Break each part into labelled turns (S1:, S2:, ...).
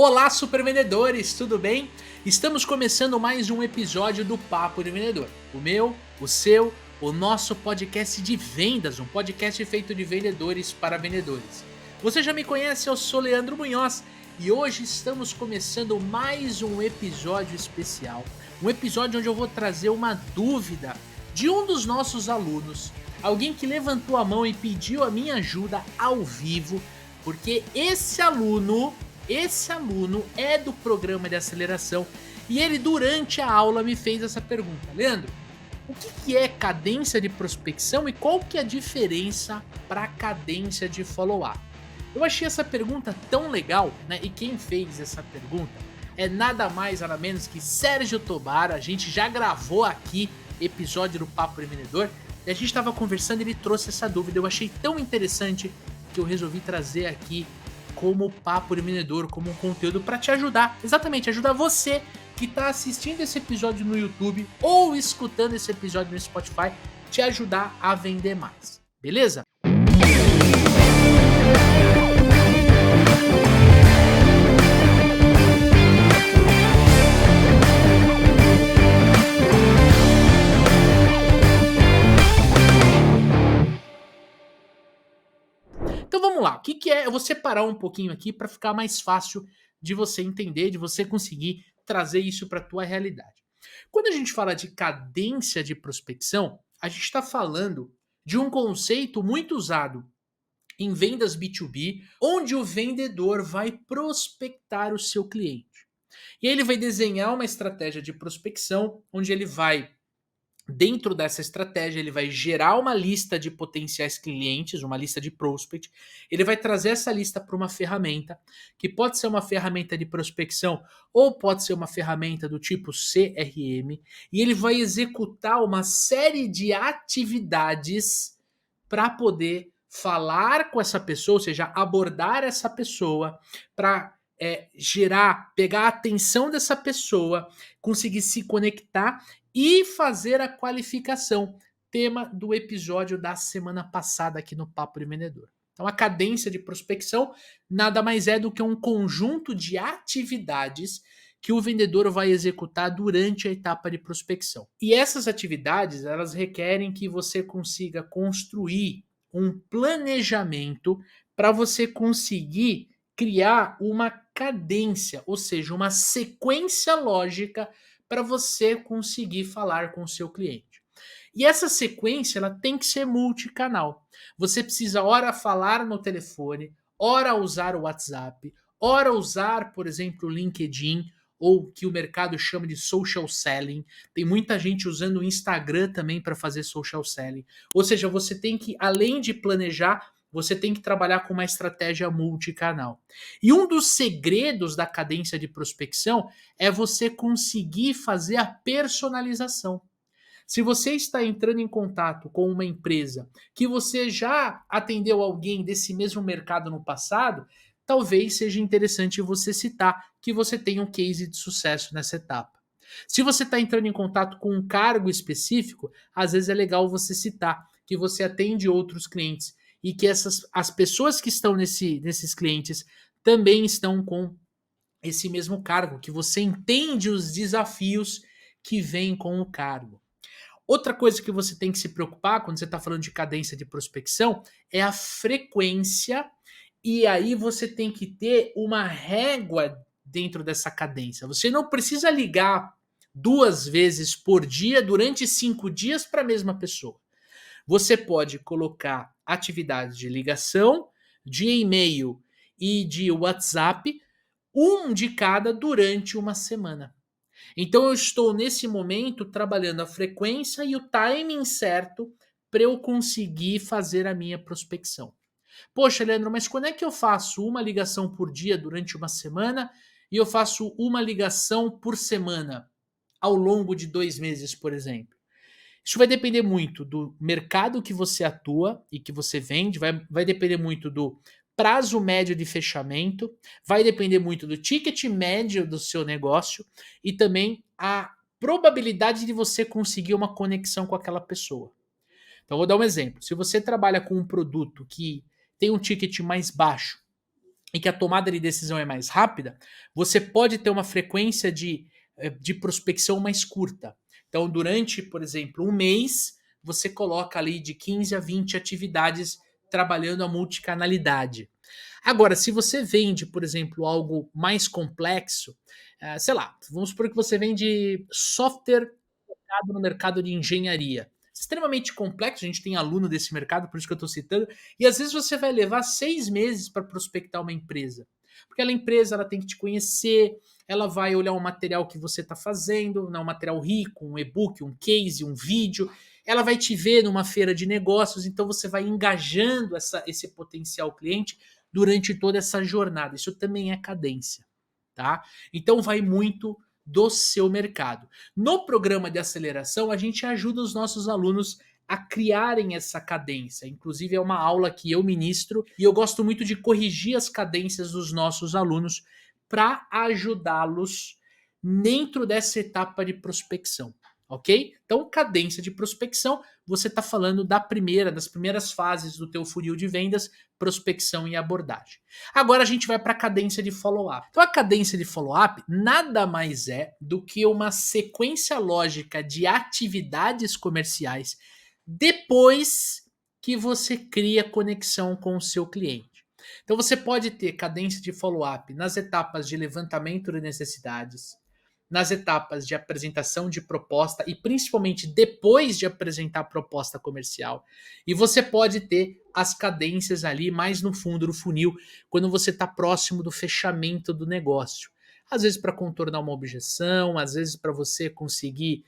S1: Olá, super vendedores, tudo bem? Estamos começando mais um episódio do Papo de Vendedor. O meu, o seu, o nosso podcast de vendas, um podcast feito de vendedores para vendedores. Você já me conhece, eu sou Leandro Munhoz e hoje estamos começando mais um episódio especial. Um episódio onde eu vou trazer uma dúvida de um dos nossos alunos, alguém que levantou a mão e pediu a minha ajuda ao vivo, porque esse aluno é do programa de aceleração e ele durante a aula me fez essa pergunta: Leandro, o que é cadência de prospecção e qual que é a diferença para cadência de follow-up? Eu achei essa pergunta tão legal, né? E quem fez essa pergunta é nada mais nada menos que Sérgio Tobar. A gente já gravou aqui episódio do Papo de Vendedor e a gente estava conversando e ele trouxe essa dúvida. Eu achei tão interessante que eu resolvi trazer aqui como Papo de Vendedor, como um conteúdo para te ajudar, exatamente, ajudar você que está assistindo esse episódio no YouTube ou escutando esse episódio no Spotify, te ajudar a vender mais, beleza? Então vamos lá, o que é? Eu vou separar um pouquinho aqui para ficar mais fácil de você entender, de você conseguir trazer isso para a tua realidade. Quando a gente fala de cadência de prospecção, a gente está falando de um conceito muito usado em vendas B2B, onde o vendedor vai prospectar o seu cliente. E aí ele vai desenhar uma estratégia de prospecção, onde ele vai, dentro dessa estratégia, ele vai gerar uma lista de potenciais clientes, uma lista de prospect. Ele vai trazer essa lista para uma ferramenta, que pode ser uma ferramenta de prospecção ou pode ser uma ferramenta do tipo CRM, e ele vai executar uma série de atividades para poder falar com essa pessoa, ou seja, abordar essa pessoa para pegar a atenção dessa pessoa, conseguir se conectar e fazer a qualificação, tema do episódio da semana passada aqui no Papo de Vendedor. Então, a cadência de prospecção nada mais é do que um conjunto de atividades que o vendedor vai executar durante a etapa de prospecção. E essas atividades, elas requerem que você consiga construir um planejamento para você conseguir criar uma cadência, ou seja, uma sequência lógica para você conseguir falar com o seu cliente. E essa sequência ela tem que ser multicanal. Você precisa ora falar no telefone, ora usar o WhatsApp, ora usar, por exemplo, o LinkedIn, ou que o mercado chama de social selling. Tem muita gente usando o Instagram também para fazer social selling. Ou seja, você tem que, além de planejar, você tem que trabalhar com uma estratégia multicanal. E um dos segredos da cadência de prospecção é você conseguir fazer a personalização. Se você está entrando em contato com uma empresa que você já atendeu alguém desse mesmo mercado no passado, talvez seja interessante você citar que você tem um case de sucesso nessa etapa. Se você está entrando em contato com um cargo específico, às vezes é legal você citar que você atende outros clientes e que as pessoas que estão nesses clientes também estão com esse mesmo cargo, que você entende os desafios que vêm com o cargo. Outra coisa que você tem que se preocupar quando você está falando de cadência de prospecção é a frequência, e aí você tem que ter uma régua dentro dessa cadência. Você não precisa ligar 2 vezes por dia durante 5 dias para a mesma pessoa. Você pode colocar atividades de ligação, de e-mail e de WhatsApp, um de cada durante uma semana. Então eu estou nesse momento trabalhando a frequência e o timing certo para eu conseguir fazer a minha prospecção. Poxa, Leandro, mas quando é que eu faço uma ligação por dia durante uma semana e eu faço uma ligação por semana ao longo de 2 meses, por exemplo? Isso vai depender muito do mercado que você atua e que você vende, vai depender muito do prazo médio de fechamento, vai depender muito do ticket médio do seu negócio e também a probabilidade de você conseguir uma conexão com aquela pessoa. Então, vou dar um exemplo. Se você trabalha com um produto que tem um ticket mais baixo e que a tomada de decisão é mais rápida, você pode ter uma frequência de prospecção mais curta. Então, durante, por exemplo, um mês, você coloca ali de 15 a 20 atividades trabalhando a multicanalidade. Agora, se você vende, por exemplo, algo mais complexo, sei lá, vamos supor que você vende software no mercado de engenharia. Extremamente complexo, a gente tem aluno desse mercado, por isso que eu estou citando, e às vezes você vai levar 6 meses para prospectar uma empresa. Porque aquela empresa ela tem que te conhecer, ela vai olhar o material que você está fazendo, né, um material rico, um e-book, um case, um vídeo. Ela vai te ver numa feira de negócios, então você vai engajando esse potencial cliente durante toda essa jornada. Isso também é cadência, tá? Então vai muito do seu mercado. No programa de aceleração, a gente ajuda os nossos alunos a criarem essa cadência. Inclusive, é uma aula que eu ministro e eu gosto muito de corrigir as cadências dos nossos alunos para ajudá-los dentro dessa etapa de prospecção. Ok? Então, cadência de prospecção, você está falando das primeiras fases do teu funil de vendas, prospecção e abordagem. Agora a gente vai para a cadência de follow-up. Então, a cadência de follow-up nada mais é do que uma sequência lógica de atividades comerciais depois que você cria conexão com o seu cliente. Então, você pode ter cadência de follow-up nas etapas de levantamento de necessidades, nas etapas de apresentação de proposta e principalmente depois de apresentar a proposta comercial. E você pode ter as cadências ali mais no fundo do funil, quando você está próximo do fechamento do negócio. Às vezes para contornar uma objeção, às vezes para você conseguir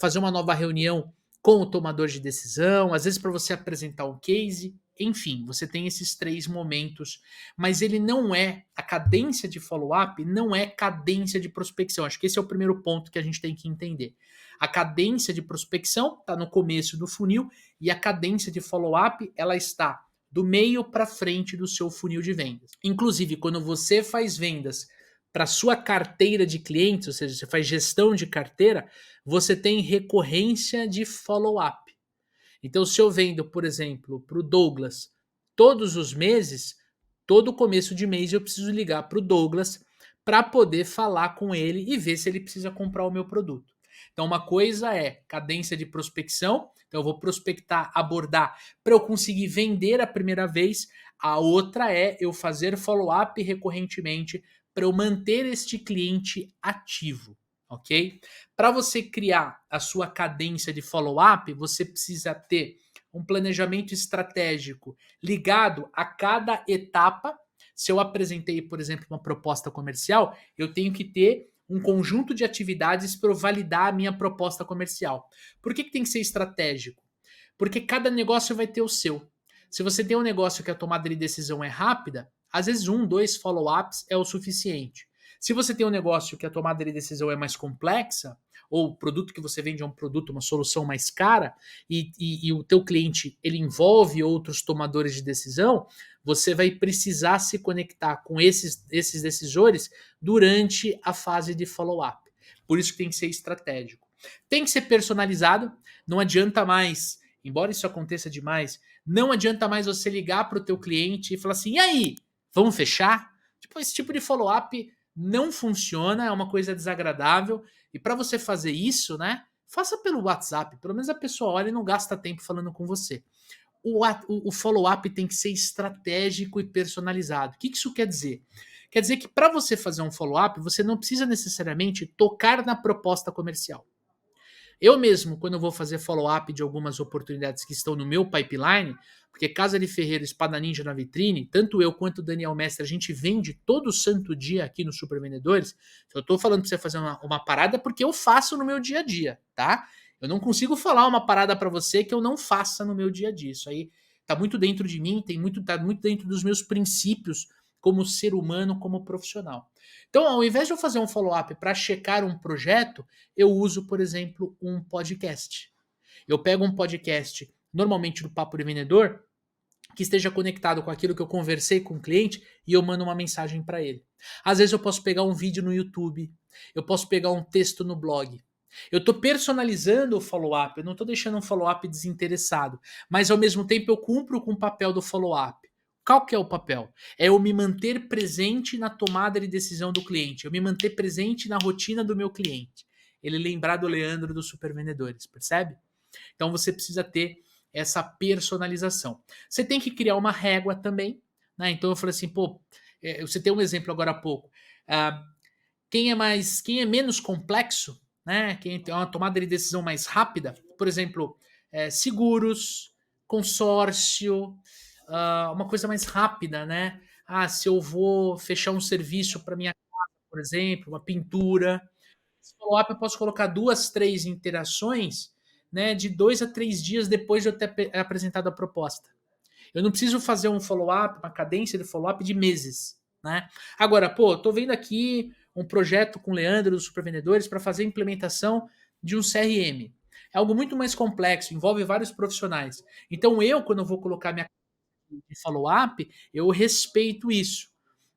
S1: fazer uma nova reunião com o tomador de decisão, às vezes para você apresentar um case. Enfim, você tem esses 3 momentos, mas ele não é, a cadência de follow-up não é cadência de prospecção. Acho que esse é o primeiro ponto que a gente tem que entender. A cadência de prospecção está no começo do funil e a cadência de follow-up ela está do meio para frente do seu funil de vendas. Inclusive, quando você faz vendas para sua carteira de clientes, ou seja, você faz gestão de carteira, você tem recorrência de follow-up. Então, se eu vendo, por exemplo, para o Douglas todos os meses, todo começo de mês eu preciso ligar para o Douglas para poder falar com ele e ver se ele precisa comprar o meu produto. Então, uma coisa é cadência de prospecção, então eu vou prospectar, abordar para eu conseguir vender a primeira vez. A outra é eu fazer follow-up recorrentemente para eu manter este cliente ativo, ok? Para você criar a sua cadência de follow-up, você precisa ter um planejamento estratégico ligado a cada etapa. Se eu apresentei, por exemplo, uma proposta comercial, eu tenho que ter um conjunto de atividades para eu validar a minha proposta comercial. Por que tem que ser estratégico? Porque cada negócio vai ter o seu. Se você tem um negócio que a tomada de decisão é rápida, às vezes 1, 2 follow-ups é o suficiente. Se você tem um negócio que a tomada de decisão é mais complexa, ou o produto que você vende é um produto, uma solução mais cara, e o teu cliente ele envolve outros tomadores de decisão, você vai precisar se conectar com esses decisores durante a fase de follow-up. Por isso que tem que ser estratégico. Tem que ser personalizado, não adianta mais, embora isso aconteça demais, não adianta mais você ligar para o teu cliente e falar assim, e aí, vamos fechar? Tipo, esse tipo de follow-up não funciona, é uma coisa desagradável. E para você fazer isso, né? Faça pelo WhatsApp. Pelo menos a pessoa olha e não gasta tempo falando com você. O follow-up tem que ser estratégico e personalizado. O que isso quer dizer? Quer dizer que para você fazer um follow-up, você não precisa necessariamente tocar na proposta comercial. Eu mesmo, quando eu vou fazer follow-up de algumas oportunidades que estão no meu pipeline, porque Casa de Ferreiro, Espada Ninja na vitrine, tanto eu quanto o Daniel Mestre, a gente vende todo santo dia aqui no Super Vendedores. Eu tô falando para você fazer uma parada porque eu faço no meu dia a dia, tá? Eu não consigo falar uma parada para você que eu não faça no meu dia a dia. Isso aí tá muito dentro de mim, tá muito dentro dos meus princípios como ser humano, como profissional. Então, ao invés de eu fazer um follow-up para checar um projeto, eu uso, por exemplo, um podcast. Eu pego um podcast, normalmente do Papo de Vendedor, que esteja conectado com aquilo que eu conversei com o cliente e eu mando uma mensagem para ele. Às vezes eu posso pegar um vídeo no YouTube, eu posso pegar um texto no blog. Eu estou personalizando o follow-up, eu não estou deixando um follow-up desinteressado, mas ao mesmo tempo eu cumpro com o papel do follow-up. Qual que é o papel? É eu me manter presente na tomada de decisão do cliente, eu me manter presente na rotina do meu cliente. Ele lembrar do Leandro dos Supervendedores, percebe? Então você precisa ter essa personalização. Você tem que criar uma régua também, né? Então eu falei assim, pô, você tem um exemplo agora há pouco. ah, quem é menos complexo, né? Quem tem uma tomada de decisão mais rápida, por exemplo, seguros, consórcio, uma coisa mais rápida, né? Ah, se eu vou fechar um serviço para minha casa, por exemplo, uma pintura, esse follow-up eu posso colocar 2, 3 interações, né, de 2 a 3 dias depois de eu ter apresentado a proposta. Eu não preciso fazer um follow-up, uma cadência de follow-up de meses, né? Agora, pô, tô vendo aqui um projeto com o Leandro dos Supervendedores para fazer a implementação de um CRM. É algo muito mais complexo, envolve vários profissionais. Então eu, quando eu vou colocar minha de follow-up, eu respeito isso.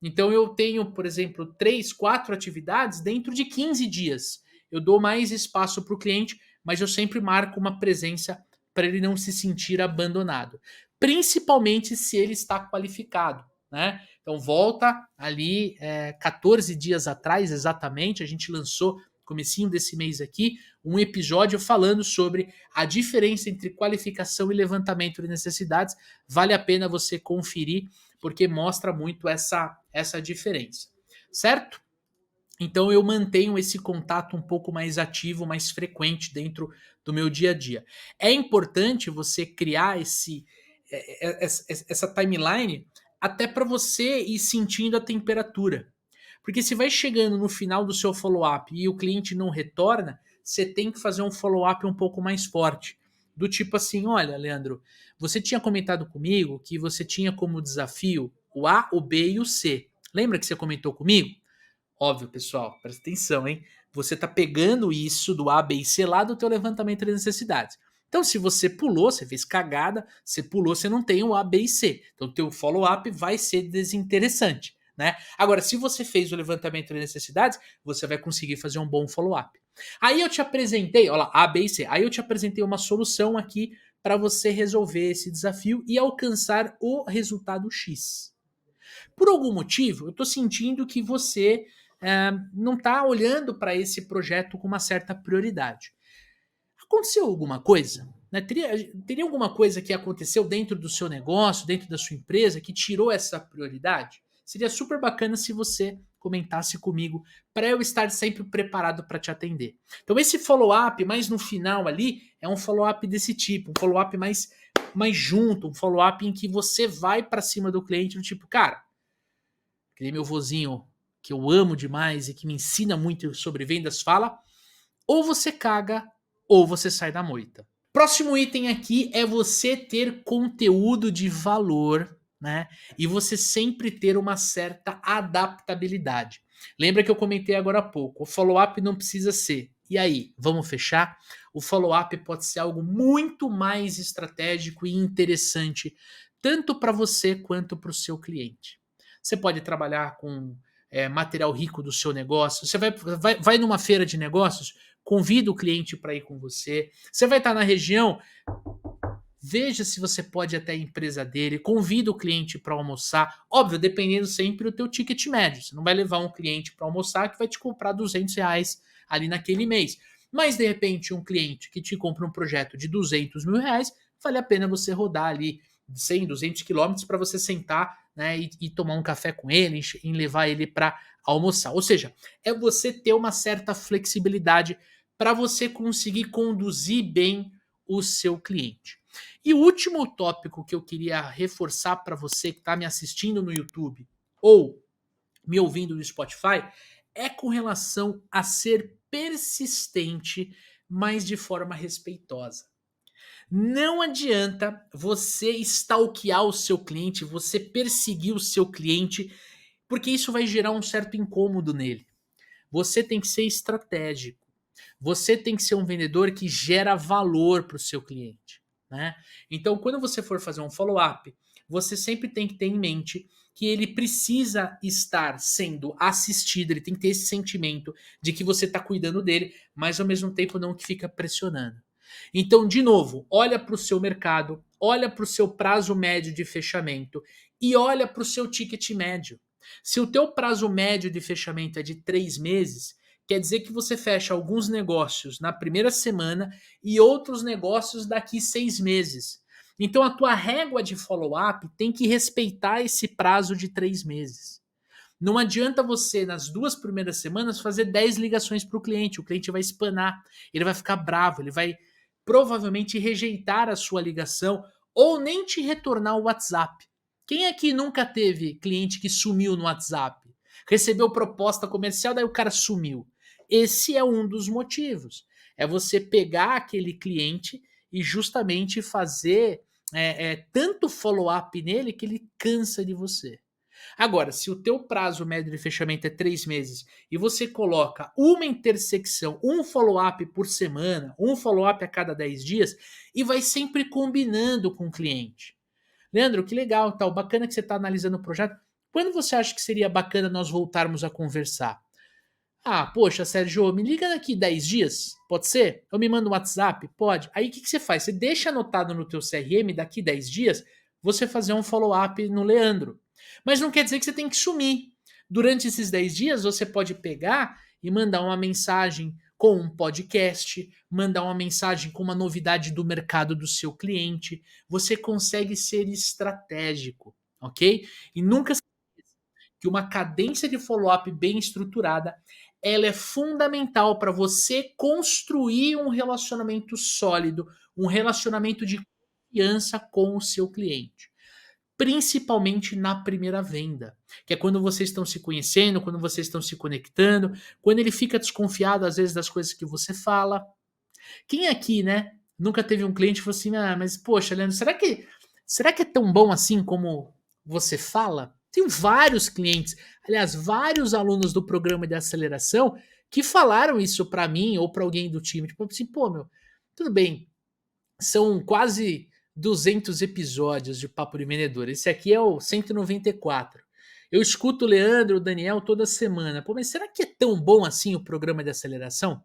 S1: Então eu tenho, por exemplo, 3, 4 atividades dentro de 15 dias. Eu dou mais espaço para o cliente, mas eu sempre marco uma presença para ele não se sentir abandonado. Principalmente se ele está qualificado. Né? Então volta ali 14 dias atrás, exatamente, a gente lançou comecinho desse mês aqui, um episódio falando sobre a diferença entre qualificação e levantamento de necessidades. Vale a pena você conferir, porque mostra muito essa diferença, certo? Então eu mantenho esse contato um pouco mais ativo, mais frequente dentro do meu dia a dia. É importante você criar essa timeline até para você ir sentindo a temperatura. Porque se vai chegando no final do seu follow-up e o cliente não retorna, você tem que fazer um follow-up um pouco mais forte. Do tipo assim, olha, Leandro, você tinha comentado comigo que você tinha como desafio o A, o B e o C. Lembra que você comentou comigo? Óbvio, pessoal, presta atenção, hein? Você está pegando isso do A, B e C lá do teu levantamento de necessidades. Então, se você pulou, você fez cagada, você pulou, você não tem o A, B e C. Então, o teu follow-up vai ser desinteressante, né? Agora, se você fez o levantamento de necessidades, você vai conseguir fazer um bom follow-up. Aí eu te apresentei, olha lá, A, B e C. Aí eu te apresentei uma solução aqui para você resolver esse desafio e alcançar o resultado X. Por algum motivo, eu estou sentindo que você não está olhando para esse projeto com uma certa prioridade. Aconteceu alguma coisa? Né? Teria alguma coisa que aconteceu dentro do seu negócio, dentro da sua empresa, que tirou essa prioridade? Seria super bacana se você comentasse comigo para eu estar sempre preparado para te atender. Então, esse follow-up, mais no final ali, é um follow-up desse tipo, um follow-up mais junto, um follow-up em que você vai para cima do cliente, do tipo, cara, aquele meu vozinho que eu amo demais e que me ensina muito sobre vendas fala, ou você caga ou você sai da moita. Próximo item aqui é você ter conteúdo de valor, né? E você sempre ter uma certa adaptabilidade. Lembra que eu comentei agora há pouco, o follow-up não precisa ser. E aí, vamos fechar? O follow-up pode ser algo muito mais estratégico e interessante, tanto para você quanto para o seu cliente. Você pode trabalhar com material rico do seu negócio. Você vai numa feira de negócios, convida o cliente para ir com você. Você vai estar na região, veja se você pode ir até a empresa dele, convida o cliente para almoçar. Óbvio, dependendo sempre do teu ticket médio. Você não vai levar um cliente para almoçar que vai te comprar R$ 200 ali naquele mês. Mas, de repente, um cliente que te compra um projeto de R$ 200 mil, vale a pena você rodar ali 100, 200 quilômetros para você sentar, né, e tomar um café com ele, e levar ele para almoçar. Ou seja, é você ter uma certa flexibilidade para você conseguir conduzir bem o seu cliente. E o último tópico que eu queria reforçar para você que está me assistindo no YouTube ou me ouvindo no Spotify é com relação a ser persistente, mas de forma respeitosa. Não adianta você stalkear o seu cliente, você perseguir o seu cliente, porque isso vai gerar um certo incômodo nele. Você tem que ser estratégico. Você tem que ser um vendedor que gera valor para o seu cliente, né? Então, quando você for fazer um follow-up, você sempre tem que ter em mente que ele precisa estar sendo assistido, ele tem que ter esse sentimento de que você está cuidando dele, mas ao mesmo tempo não que fica pressionando. Então, de novo, olha para o seu mercado, olha para o seu prazo médio de fechamento e olha para o seu ticket médio. Se o teu prazo médio de fechamento é de 3 meses, quer dizer que você fecha alguns negócios na primeira semana e outros negócios daqui 6 meses. Então a tua régua de follow-up tem que respeitar esse prazo de 3 meses. Não adianta você, nas 2 primeiras semanas, fazer 10 ligações para o cliente vai espanar, ele vai ficar bravo, ele vai provavelmente rejeitar a sua ligação ou nem te retornar o WhatsApp. Quem aqui nunca teve cliente que sumiu no WhatsApp? Recebeu proposta comercial, daí o cara sumiu. Esse é um dos motivos. É você pegar aquele cliente e justamente fazer tanto follow-up nele que ele cansa de você. Agora, se o teu prazo médio de fechamento é 3 meses e você coloca uma intersecção, um follow-up por semana, um follow-up a cada 10 dias, e vai sempre combinando com o cliente. Leandro, que legal, tal, bacana que você está analisando o projeto. Quando você acha que seria bacana nós voltarmos a conversar? Ah, poxa, Sérgio, me liga daqui 10 dias, pode ser? Eu me mando um WhatsApp? Pode. Aí o que você faz? Você deixa anotado no teu CRM, daqui 10 dias, você fazer um follow-up no Leandro. Mas não quer dizer que você tem que sumir. Durante esses 10 dias, você pode pegar e mandar uma mensagem com um podcast, mandar uma mensagem com uma novidade do mercado do seu cliente. Você consegue ser estratégico, ok? E nunca se esqueça que uma cadência de follow-up bem estruturada ela é fundamental para você construir um relacionamento sólido, um relacionamento de confiança com o seu cliente. Principalmente na primeira venda, que é quando vocês estão se conhecendo, quando vocês estão se conectando, quando ele fica desconfiado às vezes das coisas que você fala. Quem aqui, né, nunca teve um cliente que falou assim: "Ah, mas poxa, Leandro, será que é tão bom assim como você fala?" Tem vários clientes, aliás, vários alunos do programa de aceleração que falaram isso para mim ou para alguém do time, tipo assim: "Pô, meu, tudo bem, são quase 200 episódios de Papo de Vendedor. Esse aqui é o 194. Eu escuto o Leandro, o Daniel toda semana. Pô, mas será que é tão bom assim o programa de aceleração?"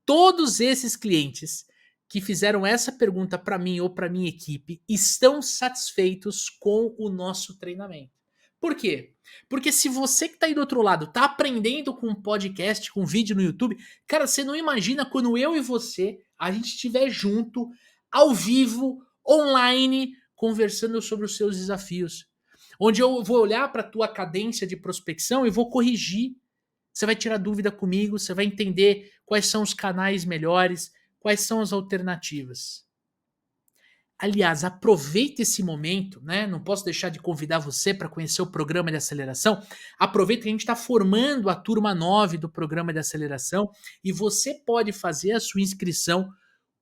S1: Todos esses clientes que fizeram essa pergunta para mim ou para minha equipe estão satisfeitos com o nosso treinamento. Por quê? Porque se você que está aí do outro lado está aprendendo com um podcast, com um vídeo no YouTube, cara, você não imagina quando eu e você a gente estiver junto, ao vivo, online, conversando sobre os seus desafios. Onde eu vou olhar para a tua cadência de prospecção e vou corrigir. Você vai tirar dúvida comigo, você vai entender quais são os canais melhores, quais são as alternativas. Aliás, aproveita esse momento, né? Não posso deixar de convidar você para conhecer o programa de aceleração. Aproveita que a gente está formando a turma 9 do programa de aceleração e você pode fazer a sua inscrição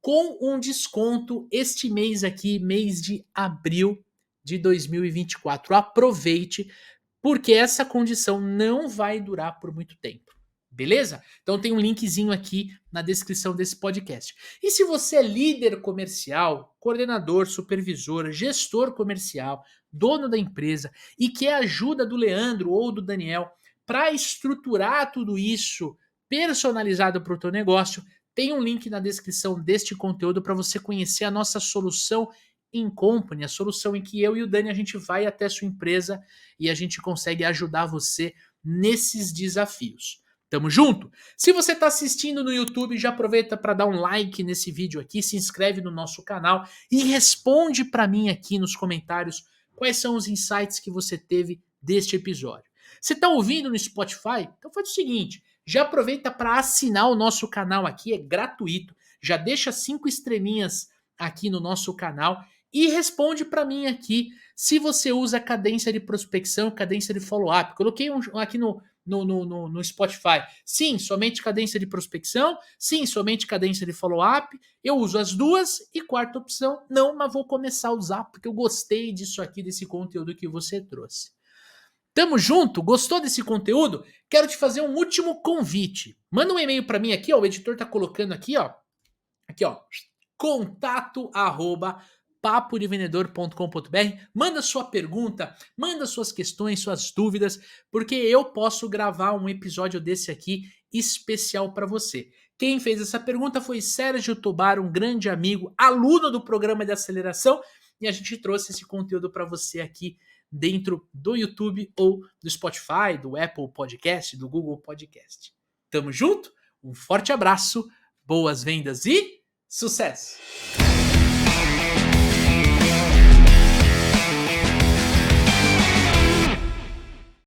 S1: com um desconto este mês aqui, mês de abril de 2024. Aproveite, porque essa condição não vai durar por muito tempo. Beleza? Então tem um linkzinho aqui na descrição desse podcast. E se você é líder comercial, coordenador, supervisor, gestor comercial, dono da empresa e quer ajuda do Leandro ou do Daniel para estruturar tudo isso personalizado para o teu negócio, tem um link na descrição deste conteúdo para você conhecer a nossa solução in company, a solução em que eu e o Dani a gente vai até a sua empresa e a gente consegue ajudar você nesses desafios. Tamo junto? Se você está assistindo no YouTube, já aproveita para dar um like nesse vídeo aqui, se inscreve no nosso canal e responde para mim aqui nos comentários quais são os insights que você teve deste episódio. Você está ouvindo no Spotify? Então faz o seguinte, já aproveita para assinar o nosso canal aqui, é gratuito. Já deixa 5 estrelinhas aqui no nosso canal e responde para mim aqui se você usa cadência de prospecção, cadência de follow-up. Coloquei aqui no Spotify. Sim, somente cadência de prospecção. Sim, somente cadência de follow-up. Eu uso as duas. E quarta opção, não, mas vou começar a usar porque eu gostei disso aqui, desse conteúdo que você trouxe. Tamo junto? Gostou desse conteúdo? Quero te fazer um último convite. Manda um e-mail para mim aqui, ó. O editor tá colocando aqui, ó. Aqui, ó. contato@papodevendedor.com.br. Manda sua pergunta, manda suas questões, suas dúvidas, porque eu posso gravar um episódio desse aqui especial para você. Quem fez essa pergunta foi Sérgio Tobar, um grande amigo, aluno do programa de aceleração, e a gente trouxe esse conteúdo para você aqui dentro do YouTube ou do Spotify, do Apple Podcast, do Google Podcast. Tamo junto? Um forte abraço, boas vendas e sucesso!